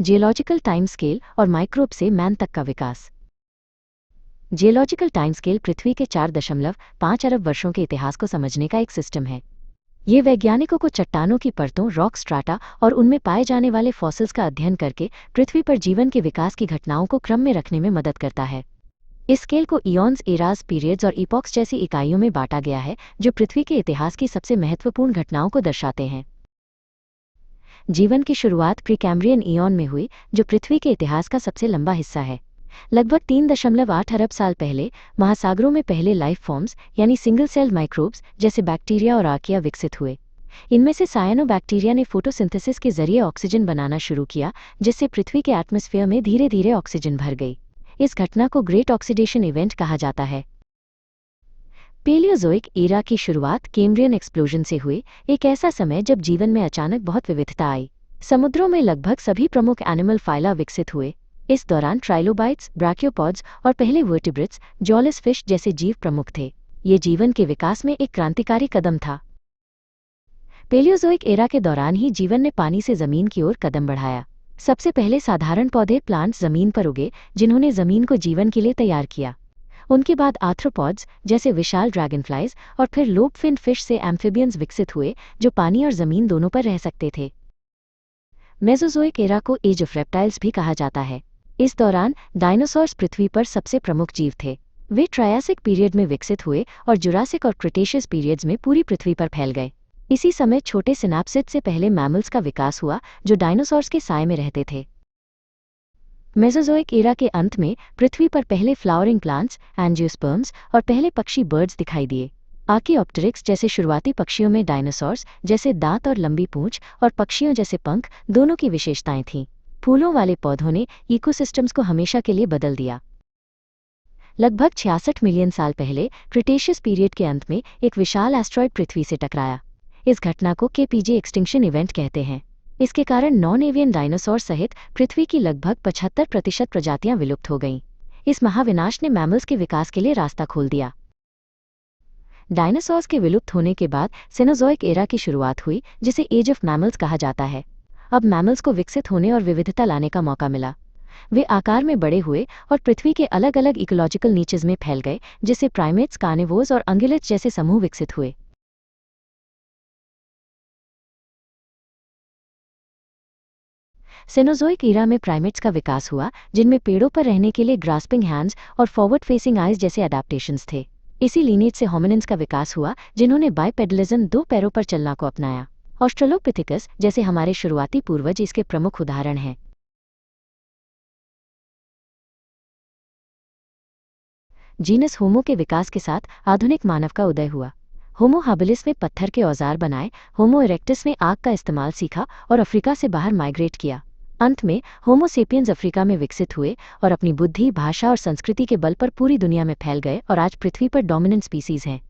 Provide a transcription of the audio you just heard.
Geological time scale और microbe से man तक का विकास। जियोलॉजिकल टाइम स्केल पृथ्वी के 4.5 अरब वर्षों के इतिहास को समझने का एक सिस्टम है। ये वैज्ञानिकों को चट्टानों की परतों, रॉक स्ट्राटा और उनमें पाए जाने वाले फॉसिल्स का अध्ययन करके पृथ्वी पर जीवन के विकास की घटनाओं को क्रम में रखने में मदद करता है। इस स्केल को इयॉन्स, एराज, पीरियड्स और इपॉक्स जैसी इकाइयों में बांटा गया है, जो पृथ्वी के इतिहास की सबसे महत्वपूर्ण घटनाओं को दर्शाते हैं। जीवन की शुरुआत प्रीकैम्ब्रियन इयॉन में हुई, जो पृथ्वी के इतिहास का सबसे लंबा हिस्सा है। लगभग 3.8 अरब साल पहले महासागरों में पहले लाइफ फॉर्म्स यानी सिंगल सेल्ड माइक्रोब्स जैसे बैक्टीरिया और आर्किया विकसित हुए। इनमें से सायनोबैक्टीरिया ने फोटोसिंथेसिस के जरिए ऑक्सीजन बनाना शुरू किया, जिससे पृथ्वी के एटमॉस्फेयर में धीरे धीरे ऑक्सीजन भर गई। इस घटना को ग्रेट ऑक्सीडेशन इवेंट कहा जाता है। पेलियोजोइक एरा की शुरुआत कैम्ब्रियन एक्सप्लोजन से हुई, एक ऐसा समय जब जीवन में अचानक बहुत विविधता आई। समुद्रों में लगभग सभी प्रमुख एनिमल फाइला विकसित हुए। इस दौरान ट्राइलोबाइट्स, ब्रैकियोपॉड्स और पहले वर्टिब्रेट्स, जॉलेस फिश जैसे जीव प्रमुख थे। ये जीवन के विकास में एक क्रांतिकारी कदम था। पेलियोजोइक एरा के दौरान ही जीवन ने पानी से जमीन की ओर कदम बढ़ाया। सबसे पहले साधारण पौधे, प्लांट्स जमीन पर उगे, जिन्होंने जमीन को जीवन के लिए तैयार किया। उनके बाद आर्थ्रोपॉड्स जैसे विशाल ड्रैगनफ्लाइज और फिर लोबफिन फिश से एम्फिबियंस विकसित हुए, जो पानी और जमीन दोनों पर रह सकते थे। मेसोजोइक एरा को एज ऑफ रेप्टाइल्स भी कहा जाता है। इस दौरान डायनासोर्स पृथ्वी पर सबसे प्रमुख जीव थे। वे ट्रायासिक पीरियड में विकसित हुए और जुरासिक और क्रिटेशियस पीरियड्स में पूरी पृथ्वी पर फैल गए। इसी समय छोटे सिनैप्सिड से पहले मैमल्स का विकास हुआ, जो डायनासोर्स के साए में रहते थे। मेसोजोइक एरा के अंत में पृथ्वी पर पहले फ्लावरिंग प्लांट्स, एंजियोस्पर्म्स और पहले पक्षी बर्ड्स दिखाई दिए। आर्कियोप्टेरिक्स जैसे शुरुआती पक्षियों में डायनासोर्स जैसे दांत और लंबी पूंछ और पक्षियों जैसे पंख दोनों की विशेषताएं थीं। फूलों वाले पौधों ने इकोसिस्टम्स को हमेशा के लिए बदल दिया। लगभग 66 मिलियन साल पहले क्रिटेशियस पीरियड के अंत में एक विशाल एस्ट्रॉयड पृथ्वी से टकराया। इस घटना को केपीजे एक्सटिंक्शन इवेंट कहते हैं। इसके कारण नॉन एवियन डायनासोर सहित पृथ्वी की लगभग 75% प्रजातियां विलुप्त हो गईं। इस महाविनाश ने मैमल्स के विकास के लिए रास्ता खोल दिया। डायनासोर्स के विलुप्त होने के बाद सेनोजोइक एरा की शुरुआत हुई, जिसे एज ऑफ मैमल्स कहा जाता है। अब मैमल्स को विकसित होने और विविधता लाने का मौका मिला। वे आकार में बड़े हुए और पृथ्वी के अलग अलग इकोलॉजिकल नीचेज में फैल गए, जिससे प्राइमेट्स, कार्निवोर्स और अंगिलेट्स जैसे समूह विकसित हुए। सेनोजोइक एरा में प्राइमेट्स का विकास हुआ, जिनमें पेड़ों पर रहने के लिए ग्रास्पिंग हैंड्स और फॉरवर्ड फेसिंग आइज जैसे अडेप्टेशंस थे। इसी लीनेज से होमिनिन्स का विकास हुआ, जिन्होंने बाइपेडलिज्म, 2 पैरों पर चलना को अपनाया। ऑस्ट्रेलोपिथेकस जैसे हमारे शुरुआती पूर्वज इसके प्रमुख उदाहरण हैं। जीनस होमो के विकास के साथ आधुनिक मानव का उदय हुआ। होमो हाबिलिस ने पत्थर के औजार बनाए, होमो इरेक्टस ने आग का इस्तेमाल सीखा और अफ्रीका से बाहर माइग्रेट किया। अंत में होमो सेपियंस अफ्रीका में विकसित हुए और अपनी बुद्धि, भाषा और संस्कृति के बल पर पूरी दुनिया में फैल गए और आज पृथ्वी पर डोमिनेंट स्पीसीज हैं।